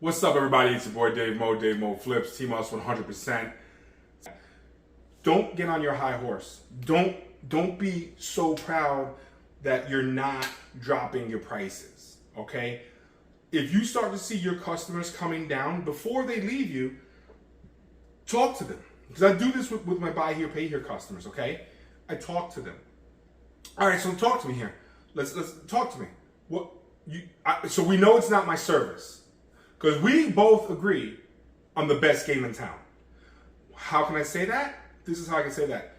What's up, everybody? It's your boy Dave Mo Flips, Team Us 100%. Don't get on your high horse. Don't be so proud that you're not dropping your prices, okay? If you start to see your customers coming down before they leave you, talk to them. Because I do this with my buy here, pay here customers, okay? I talk to them. All right, so talk to me here. Let's talk to me. So we know it's not my service. Because we both agree I'm the best game in town. How can I say that? This is how I can say that.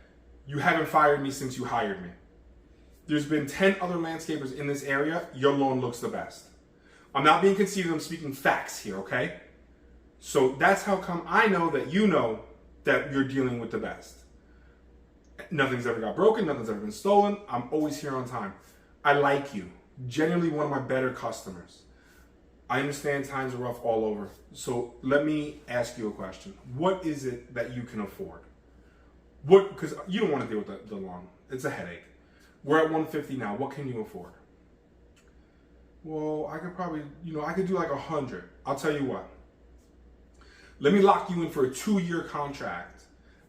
You haven't fired me since you hired me. There's been 10 other landscapers in this area. Your lawn looks the best. I'm not being conceited. I'm speaking facts here, okay? So that's how come I know that you know that you're dealing with the best. Nothing's ever got broken. Nothing's ever been stolen. I'm always here on time. I like you. Genuinely one of my better customers. I understand times are rough all over. So let me ask you a question. What is it that you can afford? Because you don't want to deal with the lawn. It's a headache. We're at 150 now. What can you afford? Well, I could probably, I could do like 100. I'll tell you what. Let me lock you in for a 2-year contract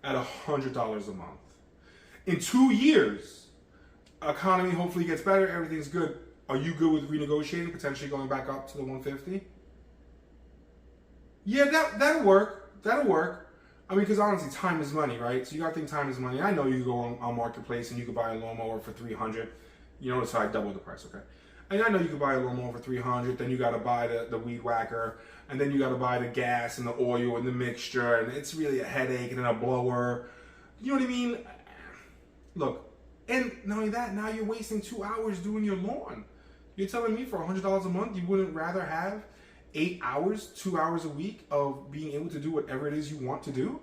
at $100 a month. In 2 years, economy hopefully gets better. Everything's good. Are you good with renegotiating, potentially going back up to the 150? Yeah, that'll work. That'll work. I mean, because honestly, time is money, right? So you got to think time is money. I know you go on Marketplace and you could buy a lawnmower for $300. You notice how I doubled the price, okay? And I know you could buy a lawnmower for $300. Then you got to buy the weed whacker, and then you got to buy the gas and the oil and the mixture, and it's really a headache, and then a blower. You know what I mean? Look, and not only that, now you're wasting 2 hours doing your lawn. You're telling me for $100 a month, you wouldn't rather have 8 hours, 2 hours a week of being able to do whatever it is you want to do?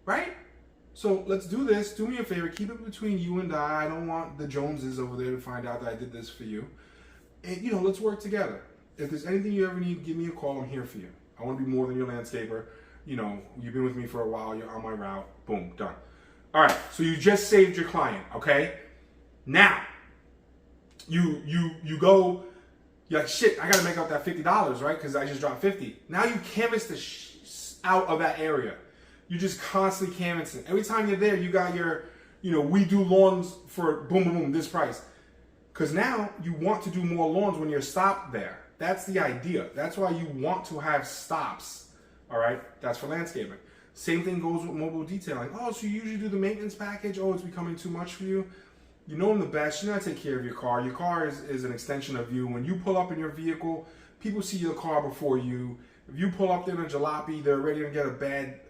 Right? So let's do this. Do me a favor. Keep it between you and I. I don't want the Joneses over there to find out that I did this for you. And, let's work together. If there's anything you ever need, give me a call. I'm here for you. I want to be more than your landscaper. You've been with me for a while. You're on my route. Boom. Done. All right. So you just saved your client, okay? Now, you go, you're like, shit, I gotta make up that $50, right? Because I just dropped 50. Now you canvas the out of that area. You just constantly canvassing. Every time you're there, you got your, we do lawns for boom, boom, boom, this price. Because now you want to do more lawns when you're stopped there. That's the idea. That's why you want to have stops, all right? That's for landscaping. Same thing goes with mobile detailing. Oh, so you usually do the maintenance package? Oh, it's becoming too much for you? You know I'm the best. You know I take care of your car. Your car is an extension of you. When you pull up in your vehicle, people see your car before you. If you pull up there in a jalopy, they're already going to get a bad,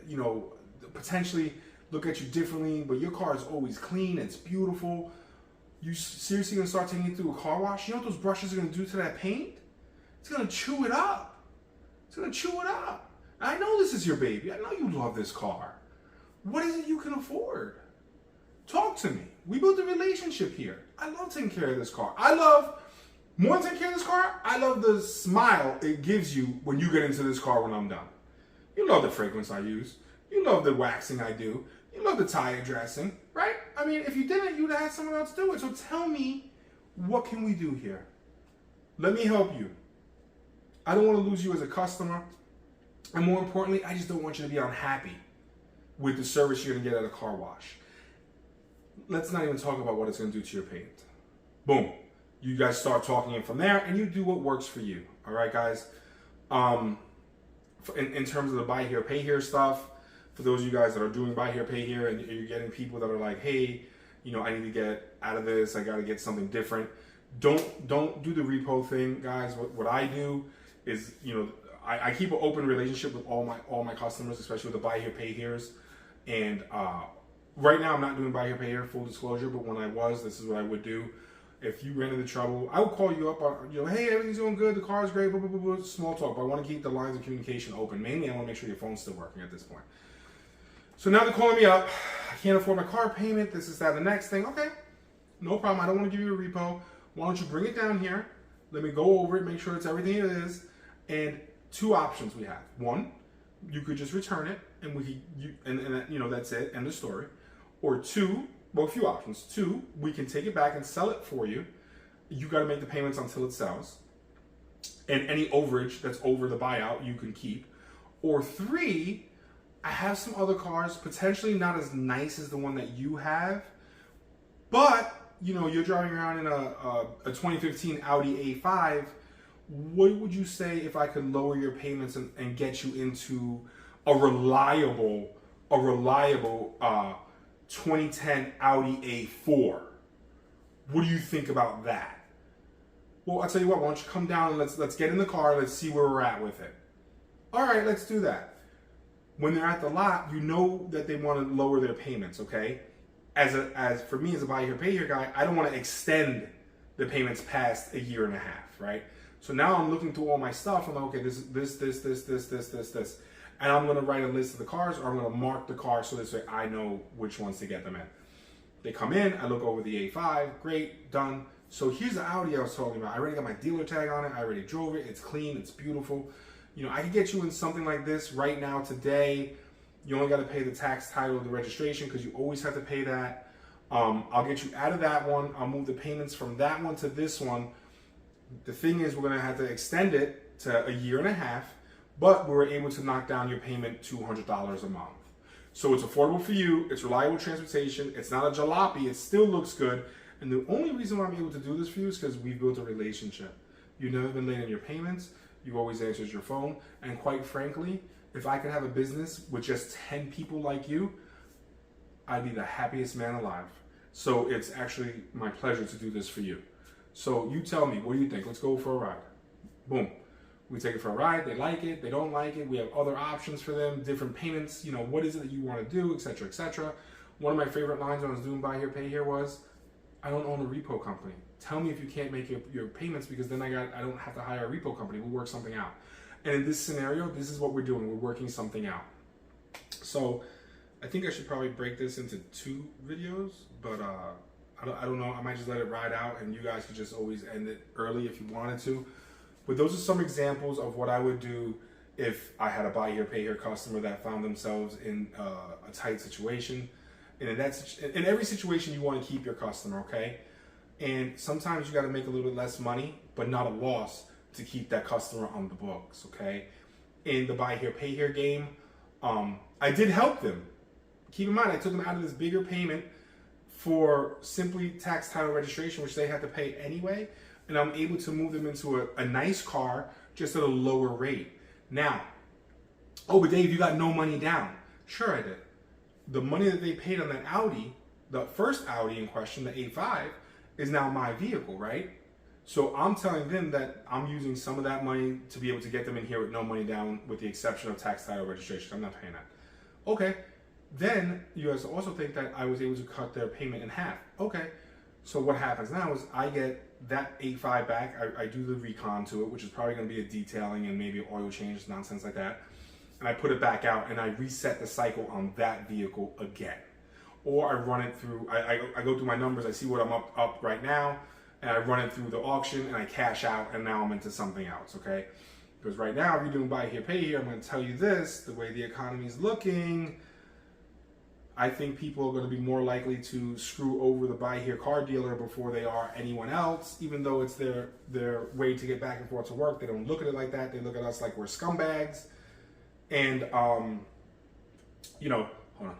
potentially look at you differently. But your car is always clean. It's beautiful. You seriously going to start taking it through a car wash? You know what those brushes are going to do to that paint? It's going to chew it up. It's going to chew it up. I know this is your baby. I know you love this car. What is it you can afford? Talk to me. We built a relationship here. I love taking care of this car. More than taking care of this car, I love the smile it gives you when you get into this car when I'm done. You love the fragrance I use. You love the waxing I do. You love the tire dressing, right? I mean, if you didn't, you'd have had someone else do it. So tell me, what can we do here? Let me help you. I don't want to lose you as a customer. And more importantly, I just don't want you to be unhappy with the service you're going to get at a car wash. Let's not even talk about what it's going to do to your paint. Boom. You guys start talking, and from there, and you do what works for you. All right, guys? In terms of the buy here, pay here stuff, for those of you guys that are doing buy here, pay here, and you're getting people that are like, hey, I need to get out of this. I got to get something different. Don't do the repo thing, guys. What I do is, I keep an open relationship with all my customers, especially with the buy here, pay here's. And right now, I'm not doing buy here, pay here, full disclosure, but when I was, this is what I would do. If you ran into trouble, I would call you up on, hey, everything's going good, the car's great, blah, blah, blah, blah, small talk, but I want to keep the lines of communication open. Mainly, I want to make sure your phone's still working at this point. So now they're calling me up. I can't afford my car payment, this is that, the next thing. Okay, no problem. I don't want to give you a repo. Why don't you bring it down here? Let me go over it, make sure it's everything it is. And 2 options we have. 1, you could just return it, and that's it, end of story. Or 2, well, a few options. 2, we can take it back and sell it for you. You got to make the payments until it sells. and any overage that's over the buyout you can keep. Or 3, I have some other cars, potentially not as nice as the one that you have, but you know, you're driving around in a 2015 Audi A5. What would you say if I could lower your payments and get you into a reliable 2010 Audi A4? What do you think about that? Well, I'll tell you what, why don't you come down and let's get in the car, let's see where we're at with it. All right, let's do that. When they're at the lot, you know that they want to lower their payments, okay? As for me as a buy here, pay here guy, I don't want to extend the payments past a year and a half, right? So now I'm looking through all my stuff. I'm like, okay, this, and I'm going to write a list of the cars, or I'm going to mark the cars so this way I know which ones to get them in. They come in, I look over the A5, great, done. So here's the Audi I was talking about. I already got my dealer tag on it. I already drove it. It's clean. It's beautiful. You know, I could get you in something like this right now today. You only got to pay the tax, title, the registration, because you always have to pay that. I'll get you out of that one. I'll move the payments from that one to this one. The thing is, we're going to have to extend it to a year and a half, but we were able to knock down your payment $200 a month. So it's affordable for you. It's reliable transportation. It's not a jalopy. It still looks good. And the only reason why I'm able to do this for you is because we've built a relationship. You've never been late on your payments. You always answered your phone. And quite frankly, if I could have a business with just 10 people like you, I'd be the happiest man alive. So it's actually my pleasure to do this for you. So you tell me, what do you think? Let's go for a ride. Boom. We take it for a ride. They like it. They don't like it. We have other options for them, different payments. You know, what is it that you want to do, etc., etc. One of my favorite lines when I was doing Buy Here, Pay Here was, I don't own a repo company. Tell me if you can't make your payments, because then I don't have to hire a repo company. We'll work something out. And in this scenario, this is what we're doing. We're working something out. So I think I should probably break this into 2 videos, but I don't know. I might just let it ride out, and you guys could just always end it early if you wanted to. But those are some examples of what I would do if I had a Buy Here, Pay Here customer that found themselves in a tight situation. And in every situation, you want to keep your customer, okay? And sometimes you got to make a little bit less money, but not a loss, to keep that customer on the books, okay? In the Buy Here, Pay Here game, I did help them. Keep in mind, I took them out of this bigger payment for simply tax, title, registration, which they had to pay anyway, and I'm able to move them into a nice car just at a lower rate. Now, oh, but Dave, you got no money down. Sure I did. The money that they paid on that Audi, the first Audi in question, the A5, is now my vehicle, right? So I'm telling them that I'm using some of that money to be able to get them in here with no money down, with the exception of tax, title, registration. I'm not paying that. Okay. Then you guys also think that I was able to cut their payment in half. Okay. So what happens now is I get that A5 back. I do the recon to it, which is probably going to be a detailing and maybe oil change, nonsense like that. And I put it back out and I reset the cycle on that vehicle again. Or I run it through, I go through my numbers, I see what I'm up right now, and I run it through the auction and I cash out, and now I'm into something else, okay? Because right now, if you're doing Buy Here, Pay Here, I'm going to tell you this, the way the economy is looking, I think people are going to be more likely to screw over the Buy Here car dealer before they are anyone else, even though it's their way to get back and forth to work. They don't look at it like that. They look at us like we're scumbags. And, you know, hold on.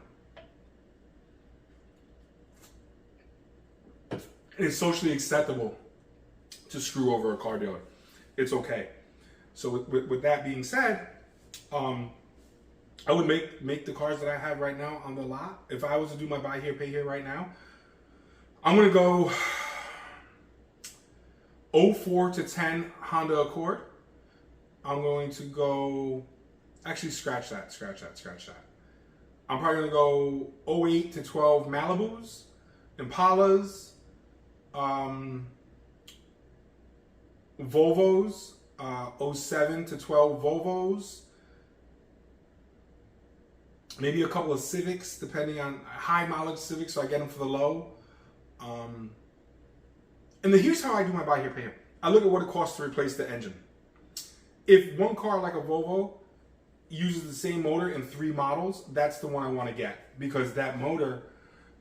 It's socially acceptable to screw over a car dealer. It's okay. So with that being said, I would make the cars that I have right now on the lot. If I was to do my Buy Here, Pay Here right now, I'm going to go 04 to 10 Honda Accord. I'm going to go, actually scratch that. I'm probably going to go 08 to 12 Malibus, Impalas, Volvos, 07 to 12 Volvos, maybe a couple of Civics, depending on high mileage Civics, so I get them for the low. And then here's how I do my Buy Here, Pay Here. I look at what it costs to replace the engine. If one car like a Volvo uses the same motor in 3 models, that's the one I want to get, because that motor,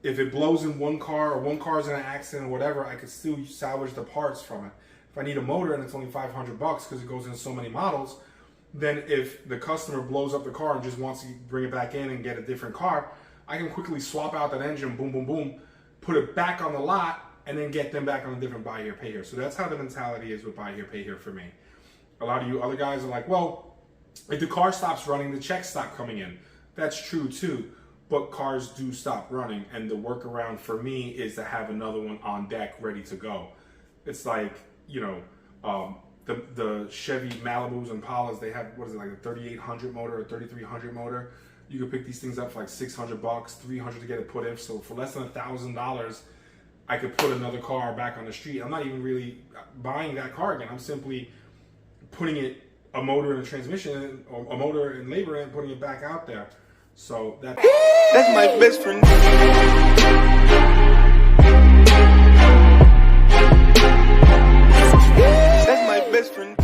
if it blows in one car or one car's in an accident or whatever, I could still salvage the parts from it. If I need a motor and it's only $500 because it goes in so many models, then if the customer blows up the car and just wants to bring it back in and get a different car, I can quickly swap out that engine, boom, boom, boom, put it back on the lot, and then get them back on a different buy here, pay here. So that's how the mentality is with buy here, pay here for me. A lot of you other guys are like, well, if the car stops running, the checks stop coming in. That's true too, but cars do stop running, and the workaround for me is to have another one on deck ready to go. It's like, you know, the Chevy Malibus and Impalas, they have, what is it, like a 3800 motor or 3300 motor. You can pick these things up for like $600, $300 to get it put in. So for less than $1,000, I could put another car back on the street. I'm not even really buying that car again. I'm simply putting a motor and a transmission, or a motor and labor, and putting it back out there. So that's my best friend. That's my best friend.